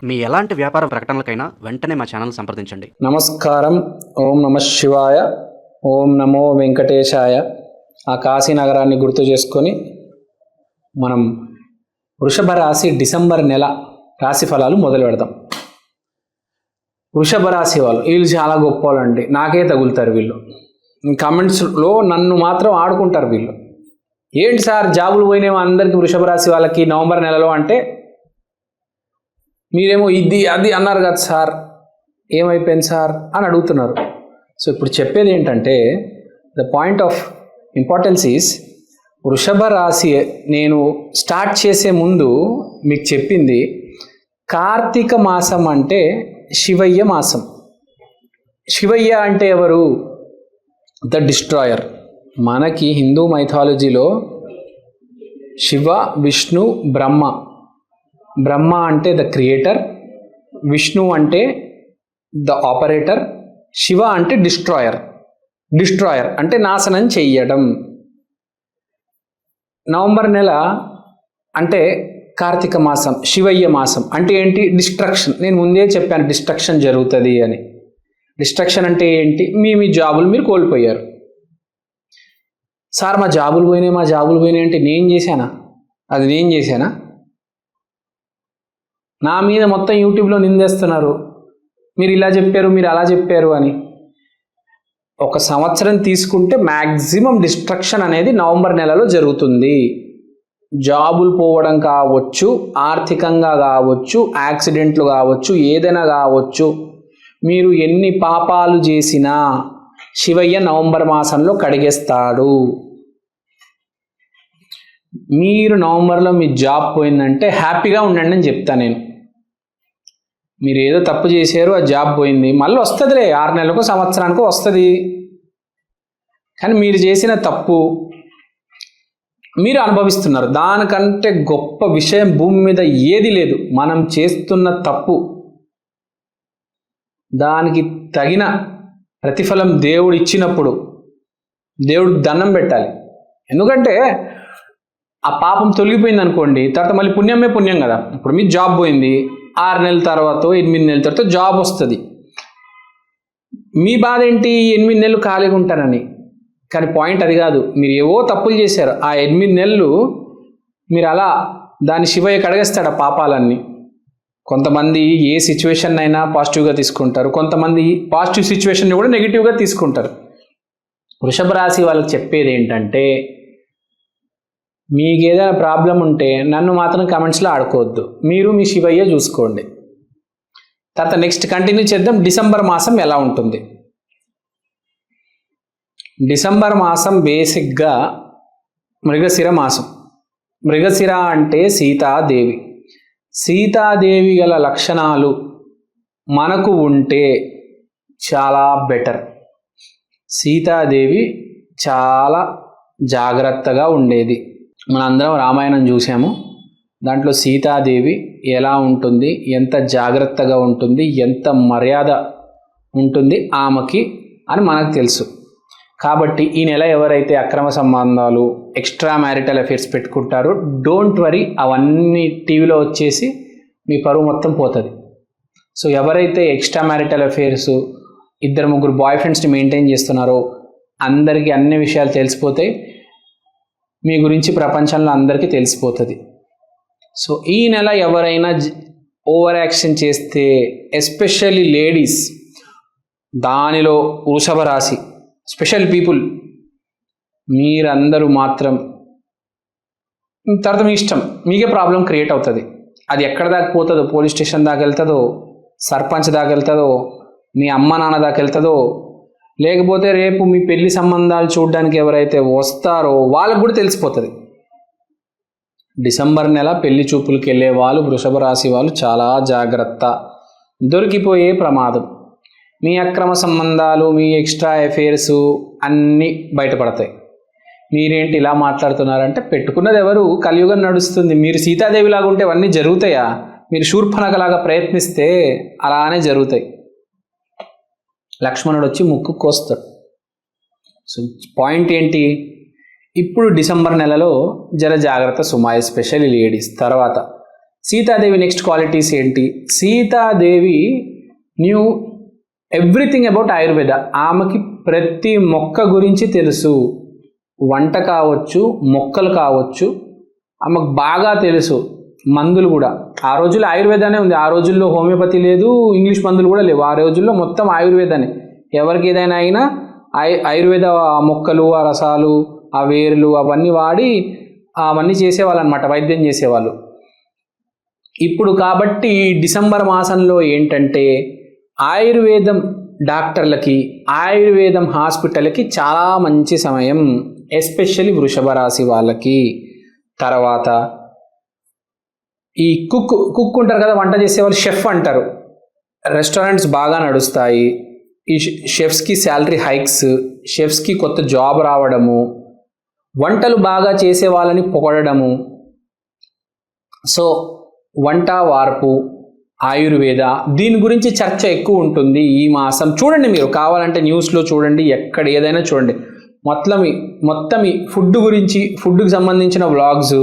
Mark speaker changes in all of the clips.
Speaker 1: మీ ఎలాంటి వ్యాపార ప్రకటనలకైనా వెంటనే మా ఛానల్ సంప్రదించండి.
Speaker 2: నమస్కారం. ఓం నమ శివాయ. ఓం నమో వెంకటేశాయ. ఆ కాశీ నగరాన్ని గుర్తు చేసుకొని మనం వృషభ రాశి డిసెంబర్ నెల రాశి ఫలాలు మొదలు పెడదాం. వృషభ రాశి వాళ్ళు వీళ్ళు చాలా గొప్ప వాళ్ళండి, నాకే తగులుతారు వీళ్ళు. కామెంట్స్లో నన్ను మాత్రం ఆడుకుంటారు వీళ్ళు. ఏంటి సార్ జాబులు పోయినేమో అందరికీ వృషభ రాశి వాళ్ళకి నవంబర్ నెలలో అంటే, మీరేమో ఇది అది అన్నారు కదా సార్, ఏమైపోయింది సార్ అని అడుగుతున్నారు. సో ఇప్పుడు చెప్పేది ఏంటంటే, the point of importance is వృషభ రాశి నేను స్టార్ట్ చేసే ముందు మీకు చెప్పింది, కార్తీక మాసం అంటే శివయ్య మాసం. శివయ్య అంటే ఎవరు? The destroyer. మనకి హిందూ మైథాలజీలో శివ, విష్ణు, బ్రహ్మ. బ్రహ్మ అంటే ద క్రియేటర్, విష్ణు అంటే ద ఆపరేటర్, శివ అంటే డిస్ట్రాయర్. డిస్ట్రాయర్ అంటే నాశనం చెయ్యడం. నవంబర్ నెల అంటే కార్తీక మాసం, శివయ్య మాసం అంటే ఏంటి? డిస్ట్రక్షన్. నేను ముందే చెప్పాను డిస్ట్రక్షన్ జరుగుతుంది అని. డిస్ట్రక్షన్ అంటే ఏంటి? మీ జాబులు మీరు కోల్పోయారు. సార్ మా జాబులు పోయినాయి అంటే నేను చేశానా? అది నేను చేశానా? నా మీద మొత్తం యూట్యూబ్లో నిందేస్తున్నారు, మీరు ఇలా చెప్పారు, మీరు అలా చెప్పారు అని. ఒక సంవత్సరం తీసుకుంటే మ్యాక్సిమం డిస్ట్రక్షన్ అనేది నవంబర్ నెలలో జరుగుతుంది. జాబులు పోవడం కావచ్చు, ఆర్థికంగా కావచ్చు, యాక్సిడెంట్లు కావచ్చు, ఏదైనా కావచ్చు. మీరు ఎన్ని పాపాలు చేసినా శివయ్య నవంబర్ మాసంలో కడిగేస్తాడు. మీరు నవంబర్లో మీ జాబ్ పోయిందంటే హ్యాపీగా ఉండండి అని చెప్తాను నేను. మీరు ఏదో తప్పు చేశారు, ఆ జాబ్ పోయింది, మళ్ళీ వస్తుందిలే, 6 నెలలకు సంవత్సరానికో వస్తుంది. కానీ మీరు చేసిన తప్పు మీరు అనుభవిస్తున్నారు. దానికంటే గొప్ప విషయం భూమి మీద ఏది లేదు. మనం చేస్తున్న తప్పు దానికి తగిన ప్రతిఫలం దేవుడు ఇచ్చినప్పుడు దేవుడు దండం పెట్టాలి. ఎందుకంటే ఆ పాపం తొలగిపోయింది అనుకోండి, తర్వాత మళ్ళీ పుణ్యమే పుణ్యం కదా. ఇప్పుడు మీ జాబ్ పోయింది, 6 నెలల తర్వాత 8 నెలల తర్వాత జాబ్ వస్తుంది. మీ బాధ ఏంటి? 8 నెలలు ఖాళీగా ఉంటానని. కానీ పాయింట్ అది కాదు. మీరు ఏవో తప్పులు చేశారు, ఆ 8 నెలలు మీరు అలా దాన్ని శివయ్య కడిగేస్తాడు ఆ పాపాలన్నీ. కొంతమంది ఏ సిచ్యువేషన్ అయినా పాజిటివ్గా తీసుకుంటారు, కొంతమంది పాజిటివ్ సిచ్యువేషన్ని కూడా నెగిటివ్గా తీసుకుంటారు. వృషభ రాశి వాళ్ళకి చెప్పేది ఏంటంటే, మీకు ఏదైనా ప్రాబ్లం ఉంటే నన్ను మాత్రం కామెంట్స్లో ఆడుకోవద్దు, మీరు మీ శివయ్య చూసుకోండి. తర్వాత నెక్స్ట్ కంటిన్యూ చేద్దాం. డిసెంబర్ మాసం ఎలా ఉంటుంది? డిసెంబర్ మాసం బేసిక్గా మృగశిర మాసం. మృగశిర అంటే సీతాదేవి. సీతాదేవి గల లక్షణాలు మనకు ఉంటే చాలా బెటర్. సీతాదేవి చాలా జాగ్రత్తగా ఉండేది. మనందరం రామాయణం చూసాము. దాంట్లో సీతాదేవి ఎలా ఉంటుంది, ఎంత జాగ్రత్తగా ఉంటుంది, ఎంత మర్యాద ఉంటుంది ఆమెకి అని మనకు తెలుసు. కాబట్టి ఈ నెల ఎవరైతే అక్రమ సంబంధాలు, ఎక్స్ట్రా మ్యారిటల్ అఫేర్స్ పెట్టుకుంటారో డోంట్ వరీ, అవన్నీ టీవీలో వచ్చేసి మీ పరువు మొత్తం పోతుంది. సో ఎవరైతే ఎక్స్ట్రా మ్యారిటల్ అఫేర్స్, 2-3 బాయ్ ఫ్రెండ్స్ని మెయింటైన్ చేస్తున్నారో అందరికీ అన్ని విషయాలు తెలిసిపోతాయి. మీ గురించి ప్రపంచంలో అందరికీ తెలిసిపోతుంది. సో ఈ నెల ఎవరైనా ఓవర్ యాక్షన్ చేస్తే, ఎస్పెషల్లీ లేడీస్, దానిలో వృషభ రాశి స్పెషల్ పీపుల్, మీరందరూ మాత్రం తర్వాత మీ ఇష్టం, మీకే ప్రాబ్లం క్రియేట్ అవుతుంది. అది ఎక్కడ దాకా పోతుందో, పోలీస్ స్టేషన్ దాకా వెళ్తుందో, సర్పంచ్ దాకా వెళ్తుందో, మీ అమ్మ నాన్న దాకా వెళ్తుందో, లేకపోతే రేపు మీ పెళ్లి సంబంధాలు చూడడానికి ఎవరైతే వస్తారో వాళ్ళకు కూడా తెలిసిపోతుంది. డిసెంబర్ నెల పెళ్లి చూపులకు వెళ్ళే వాళ్ళు, వృషభ రాశి వాళ్ళు చాలా జాగ్రత్త, దొరికిపోయే ప్రమాదం. మీ అక్రమ సంబంధాలు, మీ ఎక్స్ట్రా అఫేర్స్ అన్నీ బయటపడతాయి. మీరేంటి ఇలా మాట్లాడుతున్నారంటే, పెట్టుకున్నది ఎవరు? కలియుగం నడుస్తుంది. మీరు సీతాదేవిలాగా ఉంటే అవన్నీ జరుగుతాయా? మీరు శూర్పణఖలాగా ప్రయత్నిస్తే అలానే జరుగుతాయి. లక్ష్మణుడు వచ్చి ముక్కు కోస్తాడు. సో పాయింట్ ఏంటి? ఇప్పుడు డిసెంబర్ నెలలో జర జాగ్రత్త సుమా, ఎస్పెషల్లీ లేడీస్. తర్వాత సీతాదేవి నెక్స్ట్ క్వాలిటీస్ ఏంటి? Sitadevi new everything about Ayurveda. ఆమెకి ప్రతి మొక్క గురించి తెలుసు. వంట కావచ్చు, మొక్కలు కావచ్చు, ఆమెకు బాగా తెలుసు. మందులు కూడా ఆ రోజుల్లో ఆయుర్వేదానే ఉంది. ఆ రోజుల్లో హోమియోపతి లేదు, ఇంగ్లీష్ మందులు కూడా లేవు. ఆ రోజుల్లో మొత్తం ఆయుర్వేదానే. ఎవరికి ఏదైనా అయినా ఆయుర్వేద మొక్కలు, ఆ రసాలు, ఆ వేర్లు అవన్నీ వాడి అవన్నీ చేసేవాళ్ళు అనమాట, వైద్యం చేసేవాళ్ళు. ఇప్పుడు కాబట్టి డిసెంబర్ మాసంలో ఏంటంటే ఆయుర్వేదం డాక్టర్లకి, ఆయుర్వేదం హాస్పిటల్కి చాలా మంచి సమయం, ఎస్పెషల్లీ వృషభ రాశి వాళ్ళకి. తర్వాత ఈ కుక్ ఉంటారు కదా, వంట చేసేవాళ్ళు, షెఫ్ అంటారు. రెస్టారెంట్స్ బాగా నడుస్తాయి. ఈ షెఫ్స్కి శాలరీ హైక్స్, షెఫ్స్కి కొత్త జాబ్ రావడము, వంటలు బాగా చేసే వాళ్ళని పొగడము. సో వంట వార్పు, ఆయుర్వేద, దీని గురించి చర్చ ఎక్కువ ఉంటుంది ఈ మాసం. చూడండి, మీరు కావాలంటే న్యూస్లో చూడండి, ఎక్కడ ఏదైనా చూడండి. మొత్తం ఈ ఫుడ్ గురించి, ఫుడ్కి సంబంధించిన వ్లాగ్స్,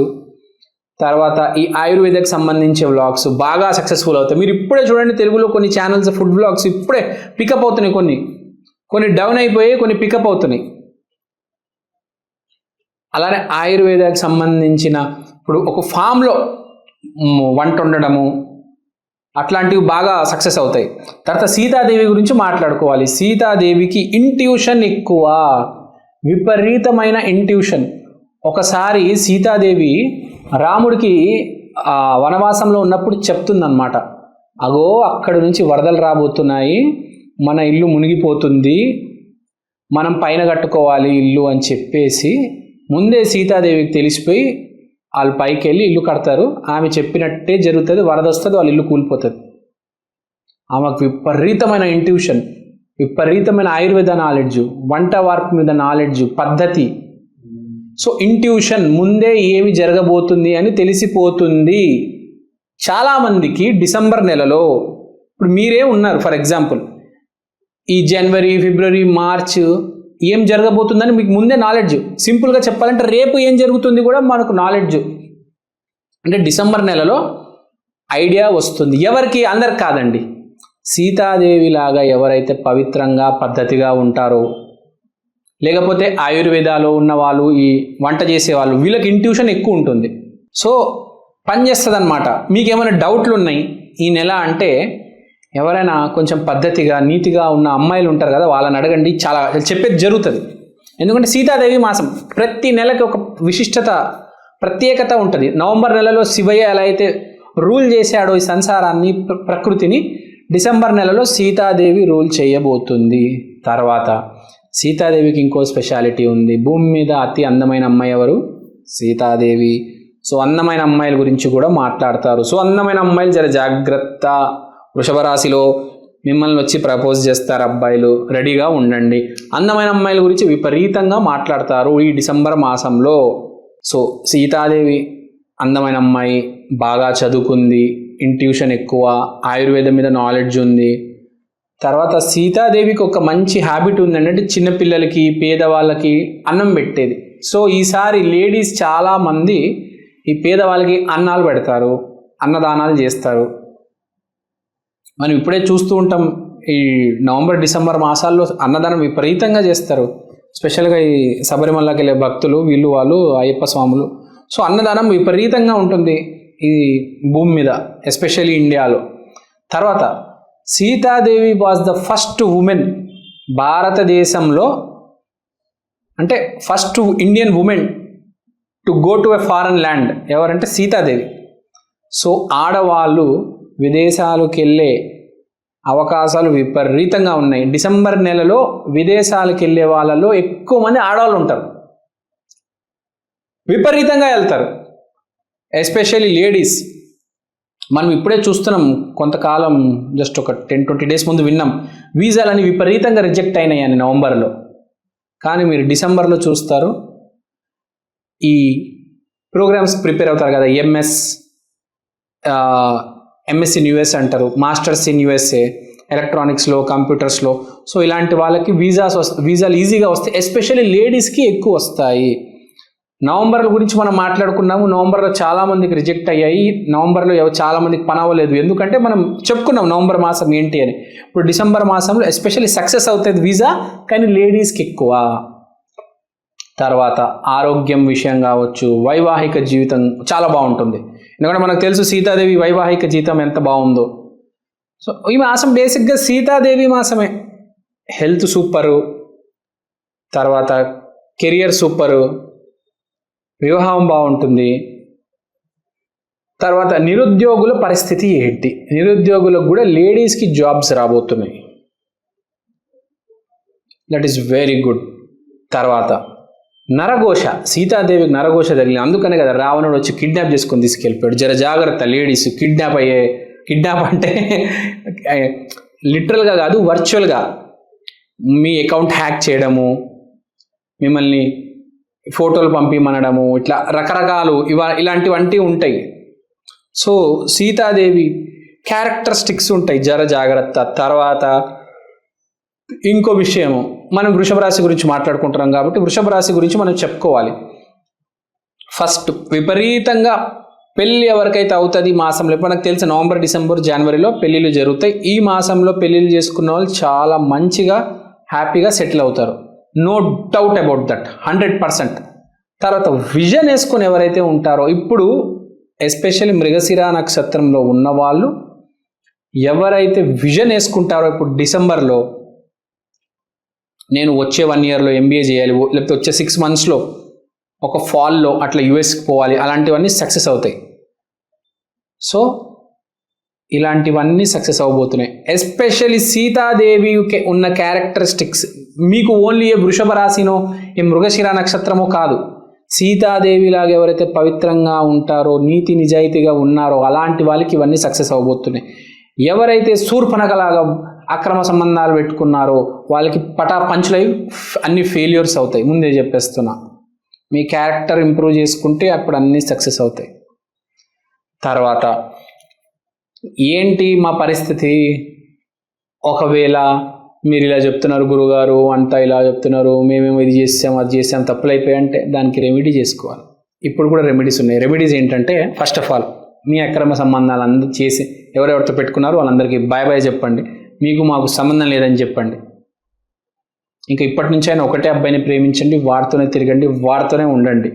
Speaker 2: తర్వాత ఈ ఆయుర్వేదకు సంబంధించిన వ్లాగ్స్ బాగా సక్సెస్ఫుల్ అవుతాయి. మీరు ఇప్పుడే చూడండి, తెలుగులో కొన్ని ఛానల్స్ ఫుడ్ వ్లాగ్స్ ఇప్పుడే పికప్ అవుతున్నాయి. కొన్ని డౌన్ అయిపోయి, కొన్ని పికప్ అవుతున్నాయి. అలానే ఆయుర్వేదానికి సంబంధించిన ఇప్పుడు ఒక ఫామ్లో వంట ఉండడము, అట్లాంటివి బాగా సక్సెస్ అవుతాయి. తర్వాత సీతాదేవి గురించి మాట్లాడుకోవాలి. సీతాదేవికి ఇంట్యూషన్ ఎక్కువ, విపరీతమైన ఇంట్యూషన్. ఒకసారి సీతాదేవి రాముడికి వనవాసంలో ఉన్నప్పుడు చెప్తుందన్నమాట, అగో అక్కడి నుంచి వరదలు రాబోతున్నాయి, మన ఇల్లు మునిగిపోతుంది, మనం పైన కట్టుకోవాలి ఇల్లు అని చెప్పేసి ముందే సీతాదేవికి తెలిసిపోయి వాళ్ళు పైకి వెళ్ళి ఇల్లు కడతారు. ఆమె చెప్పినట్టే జరుగుతుంది, వరద వస్తుంది, వాళ్ళ ఇల్లు కూలిపోతుంది. ఆమెకు విపరీతమైన ఇంట్యూషన్, విపరీతమైన ఆయుర్వేద నాలెడ్జ్, వంట వార్పు మీద నాలెడ్జ్, పద్ధతి. సో ఇంట్యూషన్, ముందే ఏమి జరగబోతుంది అని తెలిసిపోతుంది. చాలామందికి డిసెంబర్ నెలలో, ఇప్పుడు మీరే ఉన్నారు ఫర్ ఎగ్జాంపుల్, ఈ జనవరి, ఫిబ్రవరి, మార్చ్ ఏం జరగబోతుందని మీకు ముందే నాలెడ్జ్. సింపుల్గా చెప్పాలంటే రేపు ఏం జరుగుతుంది కూడా మనకు నాలెడ్జ్. అంటే డిసెంబర్ నెలలో ఐడియా వస్తుంది. ఎవరికి? అందరికి కాదండి. సీతాదేవి లాగా ఎవరైతే పవిత్రంగా పద్ధతిగా ఉంటారో, లేకపోతే ఆయుర్వేదాలో ఉన్న వాళ్ళు, ఈ వంట చేసేవాళ్ళు, వీళ్ళకి ఇంట్యూషన్ ఎక్కువ ఉంటుంది. సో పనిచేస్తుంది అనమాట. మీకు ఏమైనా డౌట్లు ఉన్నాయి ఈ నెల అంటే, ఎవరైనా కొంచెం పద్ధతిగా నీతిగా ఉన్న అమ్మాయిలు ఉంటారు కదా, వాళ్ళని అడగండి, చాలా చెప్పేది జరుగుతుంది. ఎందుకంటే సీతాదేవి మాసం ప్రతి నెలకి ఒక విశిష్టత, ప్రత్యేకత ఉంటుంది. నవంబర్ నెలలో శివయ్య ఎలా అయితే రూల్ చేశాడో ఈ సంసారాన్ని, ప్రకృతిని, డిసెంబర్ నెలలో సీతాదేవి రూల్ చేయబోతుంది. తర్వాత సీతాదేవికి ఇంకో స్పెషాలిటీ ఉంది. భూమి మీద అతి అందమైన అమ్మాయి ఎవరు? సీతాదేవి. సో అందమైన అమ్మాయిల గురించి కూడా మాట్లాడతారు. సో అందమైన అమ్మాయిలు జర జాగ్రత్త. వృషభ రాశిలో మిమ్మల్ని వచ్చి ప్రపోజ్ చేస్తారు అబ్బాయిలు, రెడీగా ఉండండి. అందమైన అమ్మాయిల గురించి విపరీతంగా మాట్లాడతారు ఈ డిసెంబర్ మాసంలో. సో సీతాదేవి అందమైన అమ్మాయి, బాగా చదువుకుంది, ఇంట్యూషన్ ఎక్కువ, ఆయుర్వేదం మీద నాలెడ్జ్ ఉంది. తర్వాత సీతాదేవికి ఒక మంచి హ్యాబిట్ ఉందంటే చిన్నపిల్లలకి, పేదవాళ్ళకి అన్నం పెట్టేది. సో ఈసారి లేడీస్ చాలామంది ఈ పేదవాళ్ళకి అన్నాలు పెడతారు, అన్నదానాలు చేస్తారు. మనం ఇప్పుడే చూస్తూ ఉంటాం, ఈ నవంబర్, డిసెంబర్ మాసాల్లో అన్నదానం విపరీతంగా చేస్తారు. స్పెషల్గా ఈ శబరిమలకి వెళ్ళే భక్తులు, వాళ్ళు అయ్యప్ప స్వాములు. సో అన్నదానం విపరీతంగా ఉంటుంది ఈ భూమి మీద, ఎస్పెషల్లీ ఇండియాలో. తర్వాత Sitadevi was the first women భారతదేశంలో, అంటే first Indian women to go to a foreign land. ఎవరంటే సీతాదేవి. సో ఆడవాళ్ళు విదేశాలకు వెళ్ళే అవకాశాలు విపరీతంగా ఉన్నాయి. డిసెంబర్ నెలలో విదేశాలకు వెళ్ళే వాళ్ళలో ఎక్కువ మంది ఆడవాళ్ళు ఉంటారు, విపరీతంగా వెళ్తారు, ఎస్పెషల్లీ లేడీస్. మనం ఇప్పుడే చూస్తున్నాం, కొంతకాలం జస్ట్ ఒక 10-20 డేస్ ముందు విన్నాం, వీసాలని విపరీతంగా రిజెక్ట్ అయినాయని నవంబర్లో. కానీ మీరు డిసెంబర్లో చూస్తారు, ఈ ప్రోగ్రామ్స్ ప్రిపేర్ అవుతారు కదా, ఎంఎస్సి ఇన్ యూఎస్ అంటారు, మాస్టర్స్ ఇన్ యూఎస్ఏ, ఎలక్ట్రానిక్స్లో, కంప్యూటర్స్లో. సో ఇలాంటి వాళ్ళకి వీసాలు ఈజీగా వస్తాయి. ఎస్పెషల్లీ లేడీస్కి ఎక్కువ వస్తాయి. నవంబర్ గురించి మనం మాట్లాడుకున్నాము. నవంబర్లో చాలామందికి రిజెక్ట్ అయ్యాయి. నవంబర్లో చాలామందికి పని అవ్వలేదు. ఎందుకంటే మనం చెప్పుకున్నాం నవంబర్ మాసం ఏంటి అని. ఇప్పుడు డిసెంబర్ మాసంలో ఎస్పెషల్లీ సక్సెస్ అవుతుంది వీసా, కానీ లేడీస్కి ఎక్కువ. తర్వాత ఆరోగ్యం విషయం కావచ్చు, వైవాహిక జీవితం చాలా బాగుంటుంది. ఎందుకంటే మనకు తెలుసు సీతాదేవి వైవాహిక జీవితం ఎంత బాగుందో. సో ఈ మాసం బేసిక్గా సీతాదేవి మాసమే. హెల్త్ సూపరు, తర్వాత కెరియర్ సూపరు, వివాహం బాగుంటుంది. తర్వాత నిరుద్యోగుల పరిస్థితి ఏంటి? నిరుద్యోగులకు కూడా లేడీస్కి జాబ్స్ రాబోతున్నాయి. That is very good. తర్వాత నరఘోష, సీతాదేవికి నరఘోష తగిలింది. అందుకనే కదా రావణుడు వచ్చి కిడ్నాప్ చేసుకొని తీసుకెళ్ళిపోయాడు. జర జాగ్రత్త లేడీస్, కిడ్నాప్ అంటే లిటరల్గా కాదు, వర్చువల్గా మీ అకౌంట్ హ్యాక్ చేయడము, మిమ్మల్ని ఫోటోలు పంపిమనడము, ఇట్లా రకరకాలు ఇలాంటివంటి ఉంటాయి. సో సీతాదేవి క్యారెక్టరిస్టిక్స్ ఉంటాయి, జర జాగ్రత్త. తర్వాత ఇంకో విషయము, మనం వృషభ రాశి గురించి మాట్లాడుకుంటున్నాం కాబట్టి వృషభ రాశి గురించి మనం చెప్పుకోవాలి. ఫస్ట్ విపరీతంగా పెళ్ళి ఎవరికైతే అవుతుంది ఈ మాసంలో, మనకు తెలుసు నవంబర్, డిసెంబర్, జనవరిలో పెళ్ళిళ్ళు జరుగుతాయి. ఈ మాసంలో పెళ్ళిళ్ళు చేసుకున్న వాళ్ళు చాలా మంచిగా హ్యాపీగా సెటిల్ అవుతారు. No doubt about that, 100%. తర్వాత విజన్ వేసుకొని ఎవరైతే ఉంటారో, ఇప్పుడు ఎస్పెషల్లీ మృగశిర నక్షత్రంలో ఉన్నవాళ్ళు ఎవరైతే విజన్ వేసుకుంటారో, ఇప్పుడు డిసెంబర్లో నేను వచ్చే 1 ఇయర్లో MBA చేయాలి, లేకపోతే వచ్చే 6 మంత్స్లో ఒక ఫాల్లో అట్లా యుఎస్కి పోవాలి, అలాంటివన్నీ సక్సెస్ అవుతాయి. సో ఇలాంటివన్నీ సక్సెస్ అవ్వబోతున్నాయి. ఎస్పెషల్లీ సీతాదేవికి ఉన్న క్యారెక్టరిస్టిక్స్ మీకు ఓన్లీ ఏ వృషభ రాశినో ఏ మృగశిర నక్షత్రమో కాదు, సీతాదేవిలాగా ఎవరైతే పవిత్రంగా ఉంటారో, నీతి నిజాయితీగా ఉన్నారో అలాంటి వాళ్ళకి ఇవన్నీ సక్సెస్ అవ్వబోతున్నాయి. ఎవరైతే శూర్పణఖలాగా అక్రమ సంబంధాలు పెట్టుకున్నారో వాళ్ళకి పంచులై అన్ని ఫెయిల్యూర్స్ అవుతాయి. ముందే చెప్పేస్తున్నా, మీ క్యారెక్టర్ ఇంప్రూవ్ చేసుకుంటే అప్పుడు అన్నీ సక్సెస్ అవుతాయి. తర్వాత ఏంటి మా పరిస్థితి, ఒకవేళ మీరు ఇలా చెప్తున్నారు గురుగారు, అంతా ఇలా చెప్తున్నారు, మేమేమో ఇది చేసాం అది చేసాం తప్పులు అయిపోయాయంటే దానికి రెమెడీ చేసుకోవాలి. ఇప్పుడు కూడా రెమెడీస్ ఉన్నాయి. రెమెడీస్ ఏంటంటే, ఫస్ట్ ఆఫ్ ఆల్ మీ అక్రమ సంబంధాలు అందరూ చేసి ఎవరెవరితో పెట్టుకున్నారో వాళ్ళందరికీ బాయ్ బాయ్ చెప్పండి, మీకు మాకు సంబంధం లేదని చెప్పండి. ఇంకా ఇప్పటి నుంచి అయినా ఒకటే అబ్బాయిని ప్రేమించండి, వాడితోనే తిరగండి, వాడితోనే ఉండండి,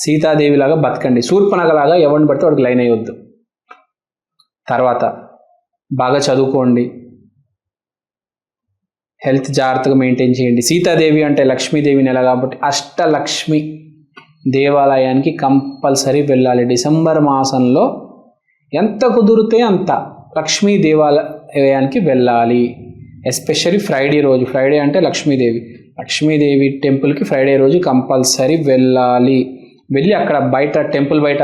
Speaker 2: సీతాదేవిలాగా బతకండి. శూర్పణఖలాగా ఎవరిని బట్టి వాడికి లైన్ అయ్యొద్దు. తర్వాత బాగా చదువుకోండి, హెల్త్ జాగ్రత్తగా మెయింటైన్ చేయండి. సీతాదేవి అంటే లక్ష్మీదేవి నెల కాబట్టి అష్టలక్ష్మి దేవాలయానికి కంపల్సరీ వెళ్ళాలి. డిసెంబర్ మాసంలో ఎంత కుదిరితే అంత లక్ష్మీ దేవాలయానికి వెళ్ళాలి. ఎస్పెషల్లీ ఫ్రైడే రోజు, ఫ్రైడే అంటే లక్ష్మీదేవి టెంపుల్కి ఫ్రైడే రోజు కంపల్సరీ వెళ్ళాలి. వెళ్ళి అక్కడ బయట టెంపుల్ బయట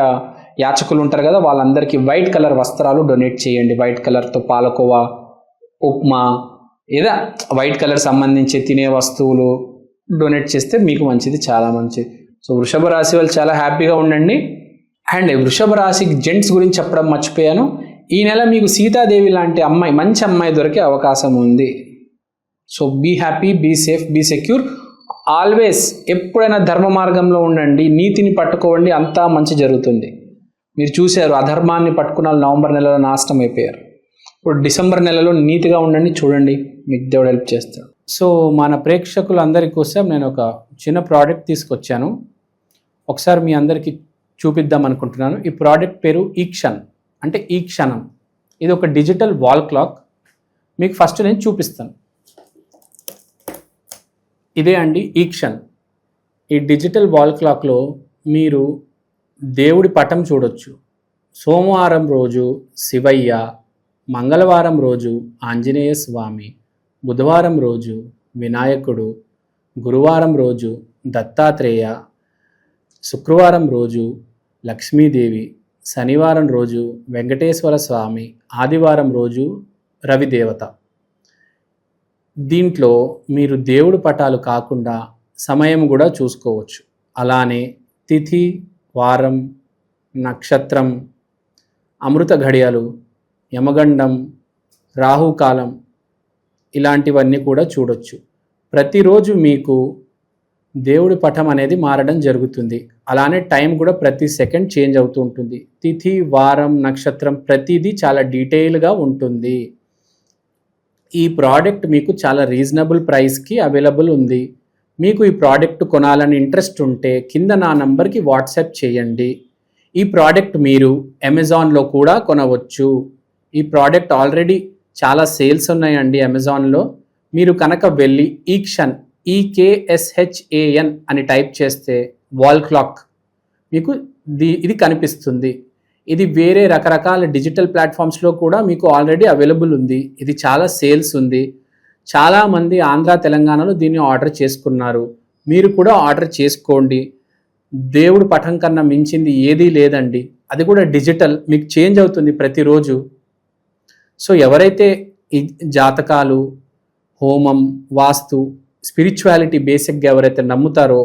Speaker 2: యాచకులు ఉంటారు కదా, వాళ్ళందరికీ వైట్ కలర్ వస్త్రాలు డొనేట్ చేయండి. వైట్ కలర్తో పాలకోవా, ఉప్మా, ఏదా వైట్ కలర్ సంబంధించి తినే వస్తువులు డొనేట్ చేస్తే మీకు మంచిది, చాలా మంచిది. సో వృషభ రాశి వాళ్ళు చాలా హ్యాపీగా ఉండండి. అండ్ వృషభ రాశికి జెంట్స్ గురించి చెప్పడం మర్చిపోయాను. ఈ నెల మీకు సీతాదేవి లాంటి అమ్మాయి, మంచి అమ్మాయి దొరికే అవకాశం ఉంది. So be happy, be safe, be secure. Always ఎప్పుడైనా ధర్మ మార్గంలో ఉండండి, నీతిని పట్టుకోండి, అంతా మంచి జరుగుతుంది. మీరు చూశారు అధర్మాన్ని పట్టుకున్న నవంబర్ నెలలో నాశనం అయిపోయారు. ఇప్పుడు డిసెంబర్ నెలలో నీతిగా ఉండండి, చూడండి మీకు దేవుడు హెల్ప్ చేస్తాడు. సో మన ప్రేక్షకులందరి కోసం నేను ఒక చిన్న ప్రోడక్ట్ తీసుకొచ్చాను, ఒకసారి మీ అందరికీ చూపిద్దాం అనుకుంటున్నాను. ఈ ప్రోడక్ట్ పేరు ఈక్షణ్, అంటే ఈ క్షణం. ఇది ఒక డిజిటల్ వాల్ క్లాక్. మీకు ఫస్ట్ నేను చూపిస్తాను. ఇదే అండి ఈక్షణ్. ఈ డిజిటల్ వాల్ క్లాక్లో మీరు దేవుడి పటం చూడొచ్చు. సోమవారం రోజు శివయ్య, మంగళవారం రోజు ఆంజనేయ స్వామి, బుధవారం రోజు వినాయకుడు, గురువారం రోజు దత్తాత్రేయ, శుక్రవారం రోజు లక్ష్మీదేవి, శనివారం రోజు వెంకటేశ్వర స్వామి, ఆదివారం రోజు రవిదేవత. దీంట్లో మీరు దేవుడి పటాలు కాకుండా సమయం కూడా చూసుకోవచ్చు. అలానే తిథి, వారం, నక్షత్రం, అమృత ఘడియలు, యమగండం, రాహుకాలం ఇలాంటివన్నీ కూడా చూడొచ్చు. ప్రతిరోజు మీకు దేవుడి పటం అనేది మారడం జరుగుతుంది. అలానే టైం కూడా ప్రతి సెకండ్ చేంజ్ అవుతూ ఉంటుంది. తిథి, వారం, నక్షత్రం ప్రతిదీ చాలా డీటెయిల్గా ఉంటుంది. ఈ ప్రోడక్ట్ మీకు చాలా రీజనబుల్ ప్రైస్కి అవైలబుల్ ఉంది. మీకు ఈ ప్రోడక్ట్ కొనాలని ఇంట్రెస్ట్ ఉంటే కింద నా నంబర్కి వాట్సాప్ చేయండి. ఈ ప్రోడక్ట్ మీరు అమెజాన్లో కూడా కొనవచ్చు. ఈ ప్రోడక్ట్ ఆల్రెడీ చాలా సేల్స్ ఉన్నాయండి అమెజాన్లో. మీరు కనుక వెళ్ళి ఈక్షన్ EKSHAN అని టైప్ చేస్తే వాల్ క్లాక్ మీకు ఇది కనిపిస్తుంది. ఇది వేరే రకరకాల డిజిటల్ ప్లాట్ఫామ్స్లో కూడా మీకు ఆల్రెడీ అవైలబుల్ ఉంది. ఇది చాలా సేల్స్ ఉంది. చాలామంది ఆంధ్ర, తెలంగాణలో దీన్ని ఆర్డర్ చేసుకున్నారు. మీరు కూడా ఆర్డర్ చేసుకోండి. దేవుడు పటం కన్నా మించింది ఏదీ లేదండి. అది కూడా డిజిటల్, మీకు చేంజ్ అవుతుంది ప్రతిరోజు. సో ఎవరైతే ఈ జాతకాలు, హోమం, వాస్తు, స్పిరిచువాలిటీ బేసిక్గా ఎవరైతే నమ్ముతారో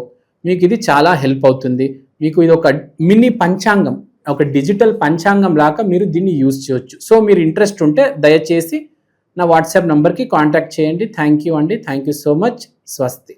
Speaker 2: మీకు ఇది చాలా హెల్ప్ అవుతుంది. మీకు ఇది ఒక మినీ పంచాంగం, ఒక డిజిటల్ పంచాంగం లాగా మీరు దీన్ని యూజ్ చేయొచ్చు. సో మీరు ఇంట్రెస్ట్ ఉంటే దయచేసి నా వాట్సాప్ నంబర్కి కాంటాక్ట్ చేయండి. థ్యాంక్ యూ అండి. Thank you so much. స్వస్తి.